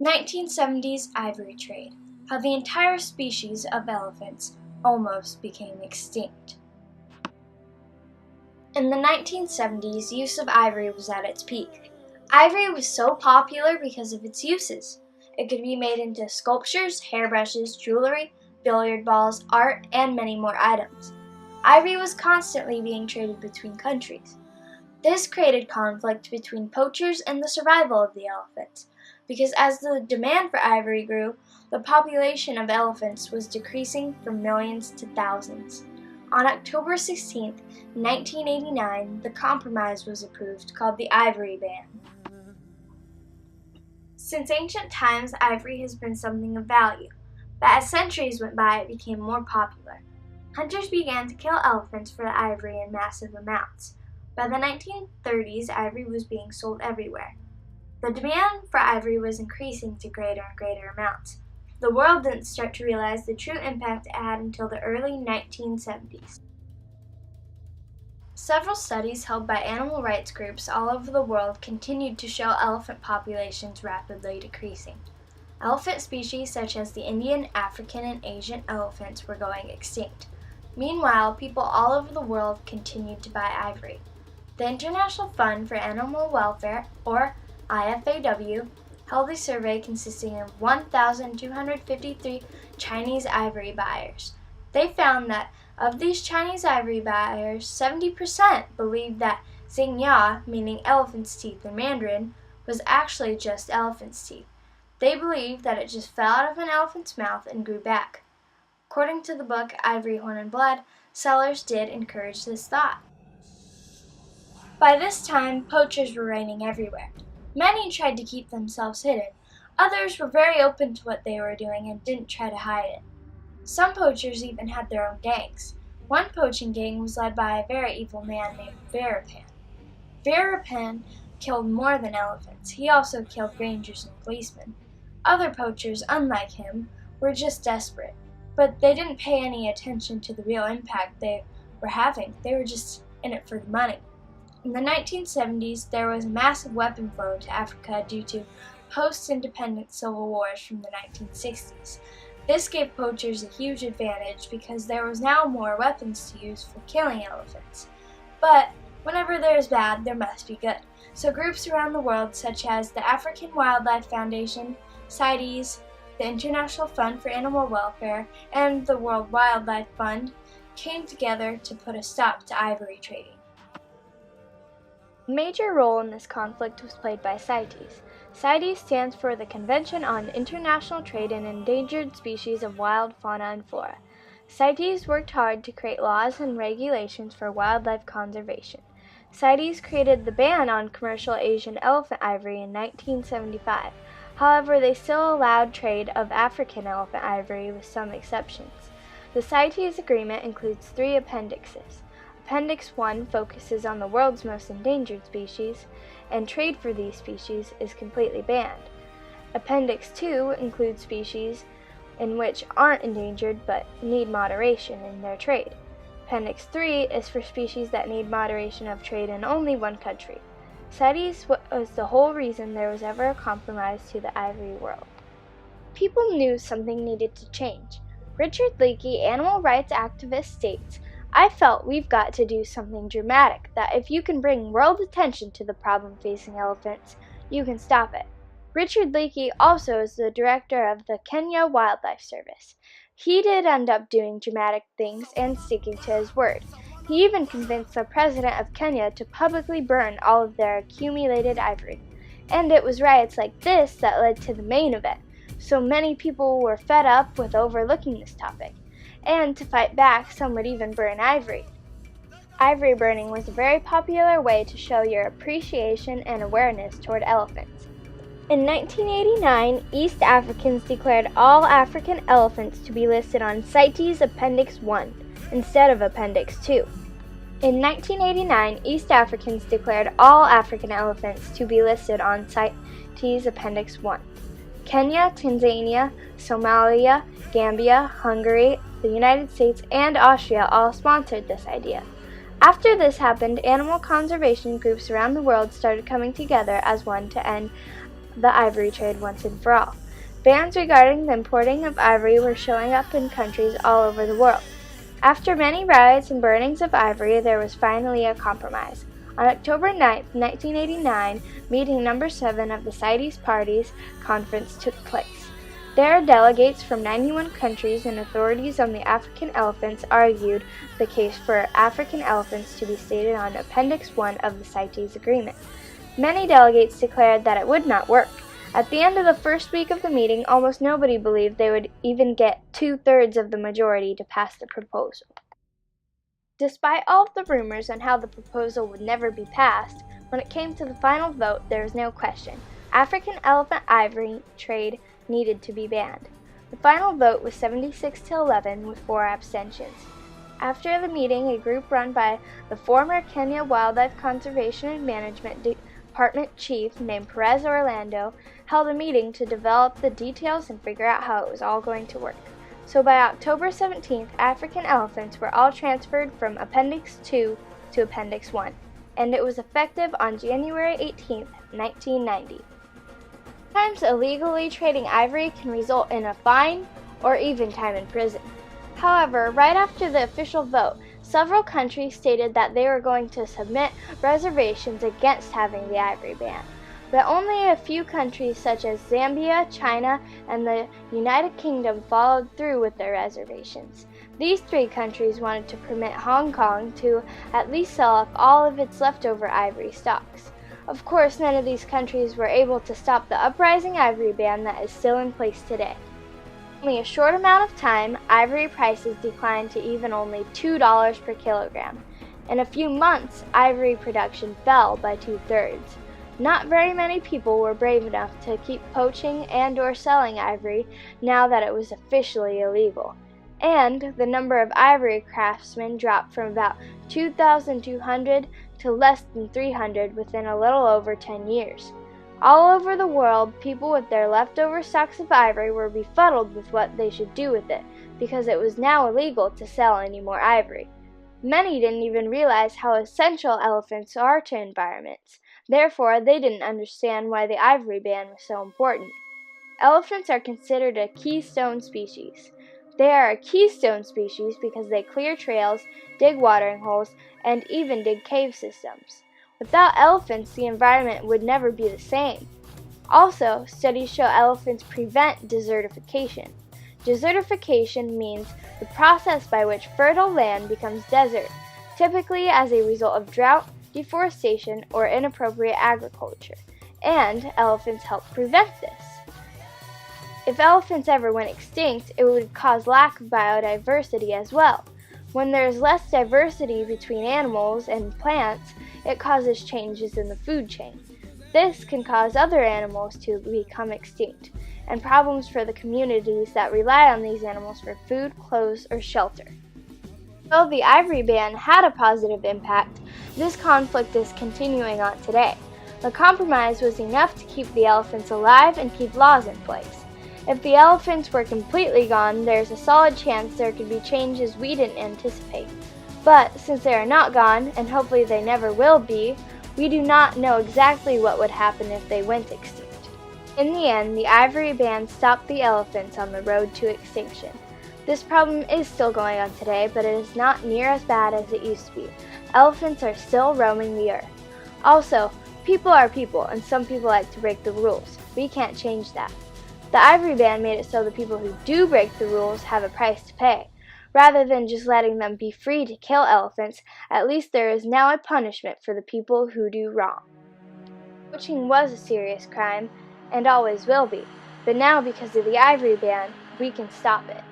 1970s Ivory trade, how the entire species of elephants almost became extinct. In the 1970s, use of ivory was at its peak. Ivory was so popular because of its uses. It could be made into sculptures, hairbrushes, jewelry, billiard balls, art, and many more items. Ivory was constantly being traded between countries. This created conflict between poachers and the survival of the elephants, because as the demand for ivory grew, the population of elephants was decreasing from millions to thousands. On October 16, 1989, the compromise was approved called the Ivory Ban. Since ancient times, ivory has been something of value, but as centuries went by, it became more popular. Hunters began to kill elephants for the ivory in massive amounts. By the 1930s, ivory was being sold everywhere. The demand for ivory was increasing to greater and greater amounts. The world didn't start to realize the true impact it had until the early 1970s. Several studies held by animal rights groups all over the world continued to show elephant populations rapidly decreasing. Elephant species such as the Indian, African, and Asian elephants were going extinct. Meanwhile, people all over the world continued to buy ivory. The International Fund for Animal Welfare, or IFAW, held a survey consisting of 1,253 Chinese ivory buyers. They found that of these Chinese ivory buyers, 70% believed that xingya, meaning elephant's teeth in Mandarin, was actually just elephant's teeth. They believed that it just fell out of an elephant's mouth and grew back. According to the book Ivory, Horn, and Blood, sellers did encourage this thought. By this time, poachers were reigning everywhere. Many tried to keep themselves hidden. Others were very open to what they were doing and didn't try to hide it. Some poachers even had their own gangs. One poaching gang was led by a very evil man named Verapan. Verapan killed more than elephants. He also killed rangers and policemen. Other poachers, unlike him, were just desperate, but they didn't pay any attention to the real impact they were having. They were just in it for the money. In the 1970s, there was a massive weapon flow to Africa due to post-independence civil wars from the 1960s. This gave poachers a huge advantage because there was now more weapons to use for killing elephants. But whenever there is bad, there must be good. So groups around the world such as the African Wildlife Foundation, CITES, the International Fund for Animal Welfare, and the World Wildlife Fund came together to put a stop to ivory trading. A major role in this conflict was played by CITES. CITES stands for the Convention on International Trade in Endangered Species of Wild Fauna and Flora. CITES worked hard to create laws and regulations for wildlife conservation. CITES created the ban on commercial Asian elephant ivory in 1975. However, they still allowed trade of African elephant ivory with some exceptions. The CITES agreement includes 3 appendixes. Appendix 1 focuses on the world's most endangered species, and trade for these species is completely banned. Appendix 2 includes species in which aren't endangered but need moderation in their trade. Appendix 3 is for species that need moderation of trade in only one country. CITES was the whole reason there was ever a compromise to the ivory world. People knew something needed to change. Richard Leakey, animal rights activist, states, "I felt we've got to do something dramatic, that if you can bring world attention to the problem facing elephants, you can stop it." Richard Leakey also is the director of the Kenya Wildlife Service. He did end up doing dramatic things and sticking to his word. He even convinced the president of Kenya to publicly burn all of their accumulated ivory. And it was riots like this that led to the main event. So many people were fed up with overlooking this topic. And to fight back, some would even burn ivory. Ivory burning was a very popular way to show your appreciation and awareness toward elephants. In 1989, East Africans declared all African elephants to be listed on CITES Appendix 1 instead of Appendix 2. In 1989, East Africans declared all African elephants to be listed on CITES Appendix 1. Kenya, Tanzania, Somalia, Gambia, Hungary, the United States, and Austria all sponsored this idea. After this happened, animal conservation groups around the world started coming together as one to end the ivory trade once and for all. Bans regarding the importing of ivory were showing up in countries all over the world. After many riots and burnings of ivory, there was finally a compromise. On October 9, 1989, meeting number 7 of the CITES Parties Conference took place. There, delegates from 91 countries and authorities on the African elephants argued the case for African elephants to be stated on Appendix 1 of the CITES Agreement. Many delegates declared that it would not work. At the end of the first week of the meeting, almost nobody believed they would even get 2/3 of the majority to pass the proposal. Despite all of the rumors on how the proposal would never be passed, when it came to the final vote, there was no question. African elephant ivory trade needed to be banned. The final vote was 76-11 with 4 abstentions. After the meeting, a group run by the former Kenya Wildlife Conservation and Management Department chief named Perez Orlando held a meeting to develop the details and figure out how it was all going to work. So by October 17th, African elephants were all transferred from Appendix 2 to Appendix 1, and it was effective on January 18th, 1990. Sometimes illegally trading ivory can result in a fine or even time in prison. However, right after the official vote, several countries stated that they were going to submit reservations against having the ivory ban. But only a few countries such as Zambia, China, and the United Kingdom followed through with their reservations. These 3 countries wanted to permit Hong Kong to at least sell off all of its leftover ivory stocks. Of course, none of these countries were able to stop the uprising ivory ban that is still in place today. In only a short amount of time, ivory prices declined to even only $2 per kilogram. In a few months, ivory production fell by 2/3. Not very many people were brave enough to keep poaching and/or selling ivory now that it was officially illegal. And the number of ivory craftsmen dropped from about 2,200 to less than 300 within a little over 10 years. All over the world, people with their leftover stocks of ivory were befuddled with what they should do with it, because it was now illegal to sell any more ivory. Many didn't even realize how essential elephants are to environments. Therefore, they didn't understand why the ivory ban was so important. Elephants are considered a keystone species. They are a keystone species because they clear trails, dig watering holes, and even dig cave systems. Without elephants, the environment would never be the same. Also, studies show elephants prevent desertification. Desertification means the process by which fertile land becomes desert, typically as a result of drought, deforestation, or inappropriate agriculture, and elephants help prevent this. If elephants ever went extinct, it would cause lack of biodiversity as well. When there is less diversity between animals and plants, it causes changes in the food chain. This can cause other animals to become extinct, and problems for the communities that rely on these animals for food, clothes, or shelter. Though the ivory ban had a positive impact, this conflict is continuing on today. The compromise was enough to keep the elephants alive and keep laws in place. If the elephants were completely gone, there's a solid chance there could be changes we didn't anticipate. But since they are not gone, and hopefully they never will be, we do not know exactly what would happen if they went extinct. In the end, the ivory ban stopped the elephants on the road to extinction. This problem is still going on today, but it is not near as bad as it used to be. Elephants are still roaming the earth. Also, people are people, and some people like to break the rules. We can't change that. The ivory ban made it so the people who do break the rules have a price to pay. Rather than just letting them be free to kill elephants, at least there is now a punishment for the people who do wrong. Poaching was a serious crime, and always will be, but now because of the ivory ban, we can stop it.